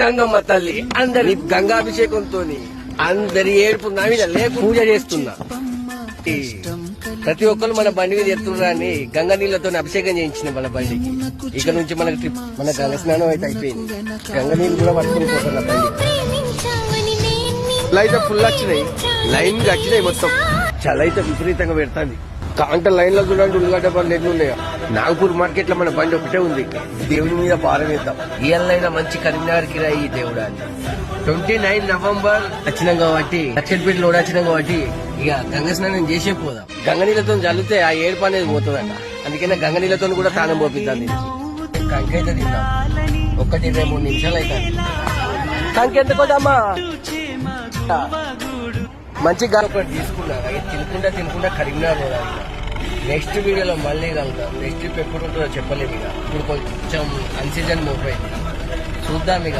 గంగమ్మ తల్లి అందరి గంగాభిషేకంతో అందరి ఏడుపు నా మీద లేకు పూజ చేస్తున్నా. ప్రతి ఒక్కరు మన బండి మీద ఎత్తురాని గంగ నీళ్లతో అభిషేకం చేయించిన మన బండికి. ఇక నుంచి మనకి ట్రిప్ మన గంగ స్నానం అయితే అయిపోయింది. గంగ నీళ్ళు కూడా పట్టుకుని పోతున్నా బండి. అయితే ఫుల్ వచ్చినాయి, లైన్ వచ్చినాయి మొత్తం. చలి అయితే విపరీతంగా పెడుతుంది. కాంట లైన్ లో చూడండి ఉల్లిగడ్డ బండ్లు ఎన్ని ఉన్నాయో. నాగపూర్ మార్కెట్ లో మన బండి ఒకటే ఉంది. దేవుని మీద భారం వేద్దాం. ఇవాళైనా మంచి కరీంనగర్ కిరాయి ఈ దేవుడు అని 29 నవంబర్ వచ్చినాం కాబట్టి లక్షపేట లోడ్ వచ్చినాం కాబట్టి ఇక గంగ స్నానం చేసే పోదాం. గంగ నీళ్ళతో చల్లితే ఆ ఏడుపు అనేది పోతుందంట. అందుకనే గంగ నీళ్ళతో కూడా తానం పోపిద్దాం. కంకైతే తిందాం. 1-23 నిమిషాలు అవుతాయి. కంకెంత పోదామా? మంచి ఒకటి తీసుకున్నా. తినకుండా కరీంనగర్ పోదాం. నెక్స్ట్ వీడియోలో మళ్ళీ కలుద్దాం. నెక్స్ట్ ట్రిప్ ఎప్పుడు ఉంటుందో చెప్పలేము. ఇక ఇప్పుడు కొంచెం అన్సీజన్ మూవ్ అయింది. చూద్దాం ఇక.